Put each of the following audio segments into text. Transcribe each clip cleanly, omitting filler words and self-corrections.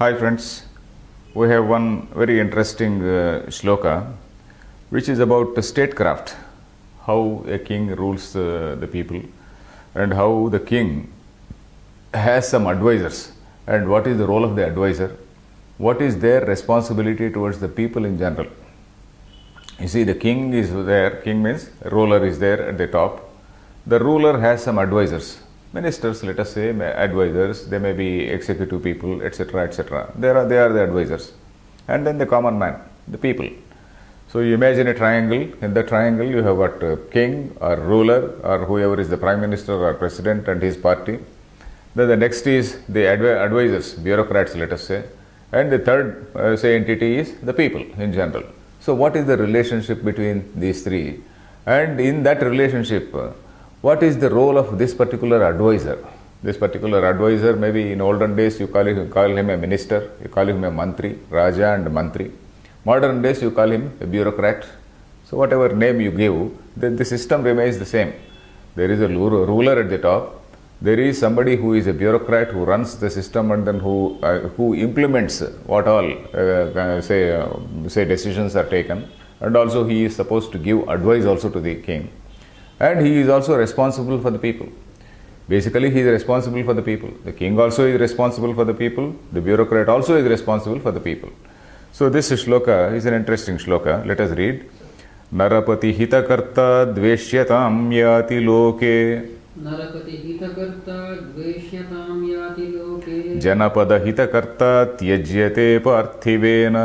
Hi friends, we have one very interesting shloka which is about statecraft, how a king rules the people and how the king has some advisors and what is the role of the advisor, what is their responsibility towards the people in general. You see, the king is there, king means ruler is there at the top. The ruler has some advisors, ministers, let us say, advisors, they may be executive people, etc., etc. They are the advisors. And then the common man, the people. So you imagine a triangle. In the triangle, you have what king or ruler or whoever is the prime minister or president and his party. Then the next is the advisors, bureaucrats, let us say. And the third, entity is the people in general. So what is the relationship between these three? And in that relationship, what is the role of this particular advisor? This particular advisor, maybe in olden days you call him a minister, you call him a mantri, raja and mantri. Modern days you call him a bureaucrat. So whatever name you give, the system remains the same. There is a ruler at the top. There is somebody who is a bureaucrat who runs the system and then who implements what all say decisions are taken, and also he is supposed to give advice also to the king, and he is also responsible for the people. Basically, he is responsible for the people. The king also is responsible for the people. The bureaucrat also is responsible for the people. So this shloka is an interesting shloka. Let us read. Narapati hitakarta dveshyatam yati loke. नरपति हितकर्ता द्वेष्यतां याति लोके जनपद हितकर्ता त्यज्यते पार्थिवेन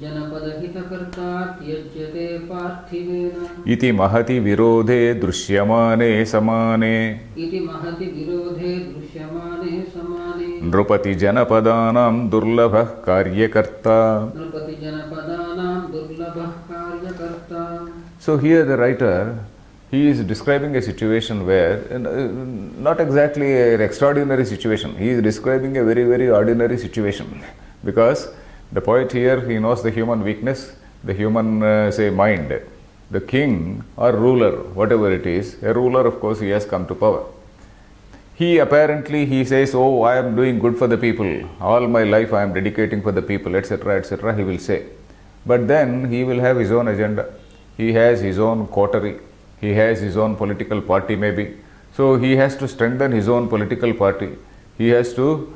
जनपद हितकर्ता त्यज्यते पार्थिवेन इति महति विरोधे दृश्यमाने समाने इति महति विरोधे दृश्यमाने समाने नृपति जनपदानां दुर्लभः कार्यकर्ता. नृपति जनपदानां दुर्लभः कार्यकर्ता. So here the writer, he is describing a situation where, not exactly an extraordinary situation, he is describing a very, very ordinary situation. Because the poet here, he knows the human weakness, the human, mind. The king or ruler, whatever it is, a ruler, of course, he has come to power. He says, oh, I am doing good for the people, all my life I am dedicating for the people, etc., etc., he will say. But then he will have his own agenda. He has his own coterie. He has his own political party maybe. So he has to strengthen his own political party. He has to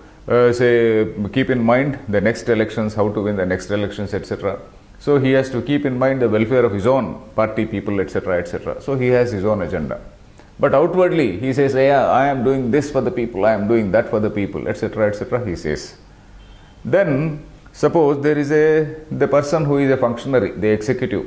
keep in mind the next elections, how to win the next elections, etc. So he has to keep in mind the welfare of his own party people, etc., etc. So he has his own agenda. But outwardly he says, yeah, I am doing this for the people, I am doing that for the people, etc., etc., he says. Then suppose there is the person who is a functionary, the executive,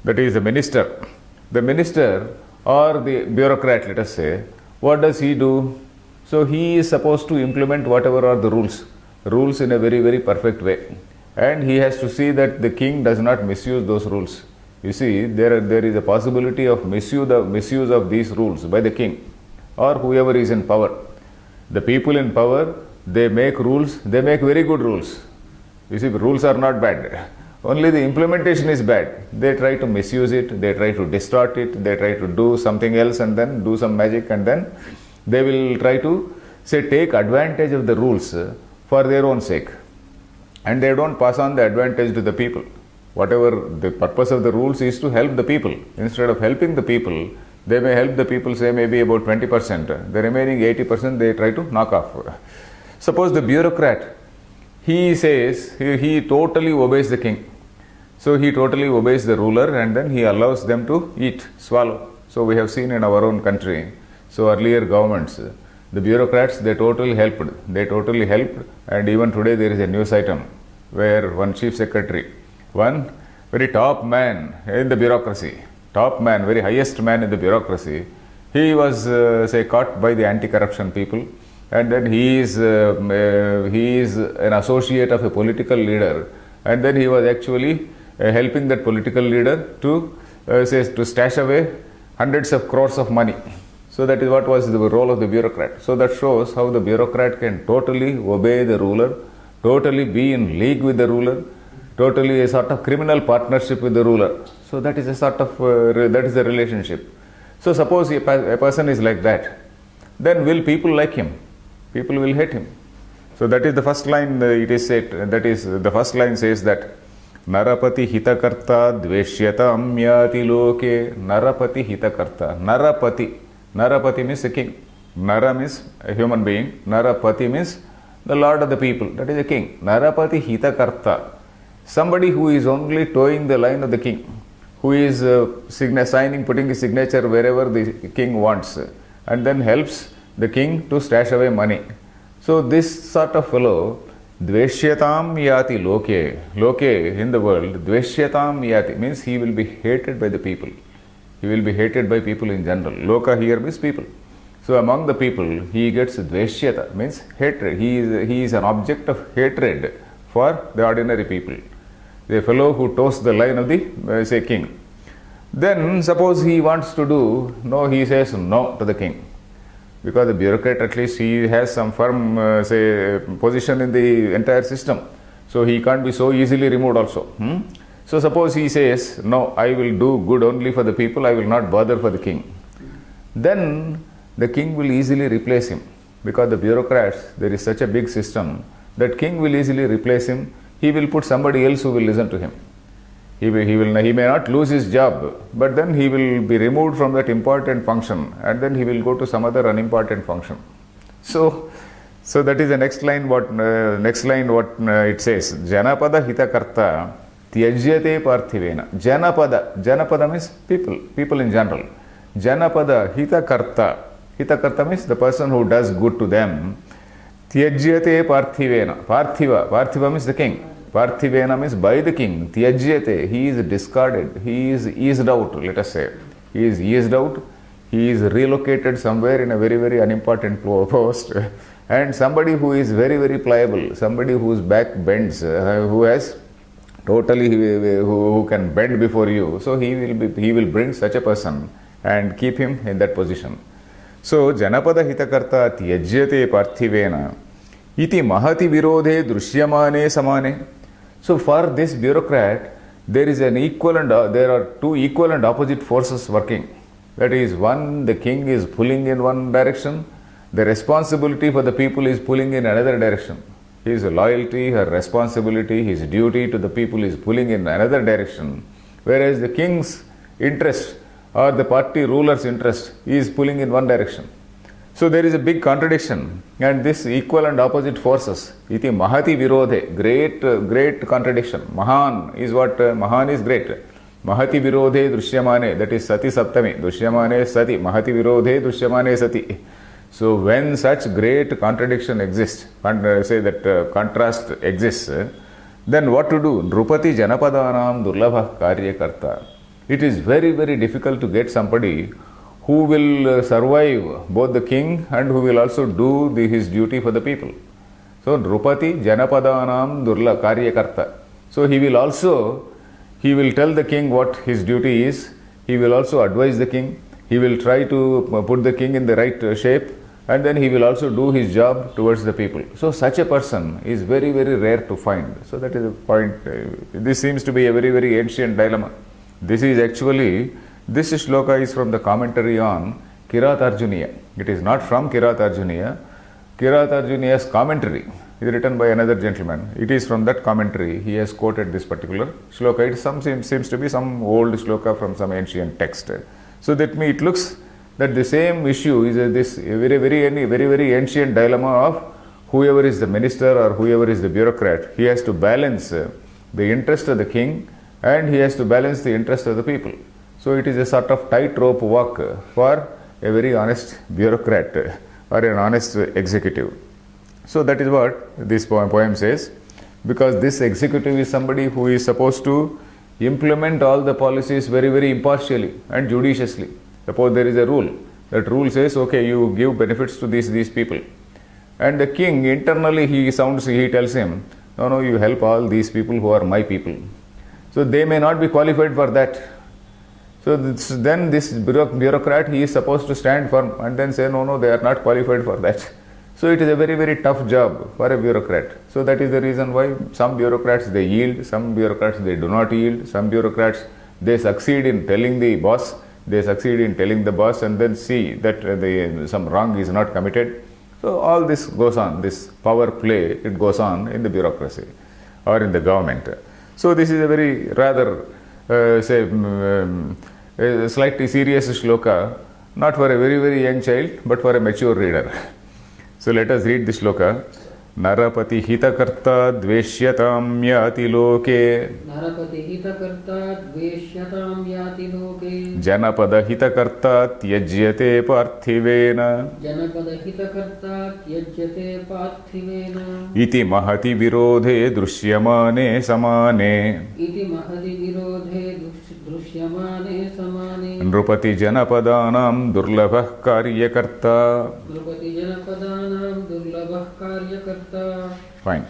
that is the minister. The minister or the bureaucrat, let us say, what does he do? So he is supposed to implement whatever are the rules in a very, very perfect way. And he has to see that the king does not misuse those rules. You see, there is a possibility of misuse of these rules by the king or whoever is in power. The people in power, they make rules, they make very good rules. You see, rules are not bad. Only the implementation is bad. They try to misuse it, they try to distort it, they try to do something else and then do some magic, and then they will try to take advantage of the rules for their own sake. And they don't pass on the advantage to the people. Whatever the purpose of the rules is to help the people. Instead of helping the people, they may help the people, say maybe about 20%. The remaining 80% they try to knock off. Suppose the bureaucrat, he says, he totally obeys the king. So he totally obeys the ruler and then he allows them to eat, swallow. So we have seen in our own country, so earlier governments, the bureaucrats, they totally helped. And even today there is a news item where one chief secretary, one very top man in the bureaucracy, very highest man in the bureaucracy, he was caught by the anti-corruption people. And then he is an associate of a political leader, and then he was actually helping that political leader to stash away hundreds of crores of money. So that is what was the role of the bureaucrat. So that shows how the bureaucrat can totally obey the ruler, totally be in league with the ruler, totally a sort of criminal partnership with the ruler. So that is a sort of that is the relationship. So suppose a person is like that, then will people like him? People will hate him. So that is the first line. It is said, that is the first line says that Narapati hitakarta dveshyatam yati loke. Narapati hitakarta. Narapati means a king. Nara means a human being. Narapati means the lord of the people. That is a king. Narapati hitakarta. Somebody who is only towing the line of the king, who is signing, putting his signature wherever the king wants, and then helps the king to stash away money. So this sort of fellow, dveshyatam yati loke. Loke in the world, dveshyatam yati means he will be hated by the people. He will be hated by people in general. Loka here means people. So among the people, he gets dveshyata, means hatred. He is an object of hatred for the ordinary people. The fellow who toes the line of the, say, king. Then suppose he wants to do, no, he says no to the king. Because the bureaucrat, at least he has some firm, position in the entire system. So he can't be so easily removed also. So suppose he says, no, I will do good only for the people, I will not bother for the king. Then the king will easily replace him. Because the bureaucrats, there is such a big system that king will easily replace him. He will put somebody else who will listen to him. He may not lose his job, but then he will be removed from that important function, and then he will go to some other unimportant function. So that is the next line. What it says? Janapada hitakarta tyajyate parthivena. Janapada means people in general. Janapada hitakarta means the person who does good to them. Tyajyate parthivena. Parthiva means the king. Parthivena means by the king. Tyajyate, he is discarded. He is eased out, let us say. He is eased out. He is relocated somewhere in a very, very unimportant post. And somebody who is very, very pliable, somebody whose back bends, who has totally, who can bend before you. So he will bring such a person and keep him in that position. So Janapada hitakarta tyajyate parthivena iti mahati virodhe drishyamane samane. So for this bureaucrat, there are two equal and opposite forces working. That is, one, the king is pulling in one direction, the responsibility for the people is pulling in another direction. His loyalty, her responsibility, his duty to the people is pulling in another direction, whereas the king's interest or the party ruler's interest is pulling in one direction. So there is a big contradiction, and this equal and opposite forces, iti mahati virodhe, great contradiction. Mahan is what? Mahan is great. Mahati virodhe drishyamane, that is sati saptami, drishyamane sati, mahati virodhe drishyamane sati. So when such great contradiction exists, say that contrast exists, then what to do? Nrupati janapadanam durlabha karyakarta. It is very, very difficult to get somebody who will survive both the king and who will also do his duty for the people. So Nrupati janapadanam durla karyakarta. So he will tell the king what his duty is. He will also advise the king. He will try to put the king in the right shape, and then he will also do his job towards the people. So such a person is very, very rare to find. So that is the point. This seems to be a very, very ancient dilemma. This shloka is from the commentary on Kirat Arjuniya. It is not from Kirat Arjuniya. Kirat Arjuniya's commentary is written by another gentleman. It is from that commentary he has quoted this particular shloka. It seems to be some old shloka from some ancient text. So it looks that the same issue is this very, very ancient dilemma of whoever is the minister or whoever is the bureaucrat. He has to balance the interest of the king and he has to balance the interest of the people. So it is a sort of tightrope walk for a very honest bureaucrat or an honest executive. So that is what this poem says, because this executive is somebody who is supposed to implement all the policies very, very impartially and judiciously. Suppose there is a rule. That rule says, okay, you give benefits to these people. And the king internally he tells him, no, you help all these people who are my people. So they may not be qualified for that. So then this bureaucrat, he is supposed to stand firm and then say, no, they are not qualified for that. So it is a very, very tough job for a bureaucrat. So that is the reason why some bureaucrats they yield, some bureaucrats they do not yield, some bureaucrats they succeed in telling the boss, and then see that some wrong is not committed. So all this goes on, this power play, it goes on in the bureaucracy or in the government. So this is a very rather, a slightly serious shloka, not for a very, very young child, but for a mature reader. So let us read this shloka. Narapati hitakarta dveshyatam yati loke. नरपति हितकर्ता द्वेष्यतां याति लोके Janapada hitakarta tyajyate parthivena. जनपद हितकर्ता त्यज्यते पार्थिवेन Iti mahati virodhe drishyamane samane. इति महति विरोधे दृश्यमाने समाने Nrupati janapadanam durlabhah karyakarta. नृपति जनपदानां दुर्लभः कार्यकर्ता Fine.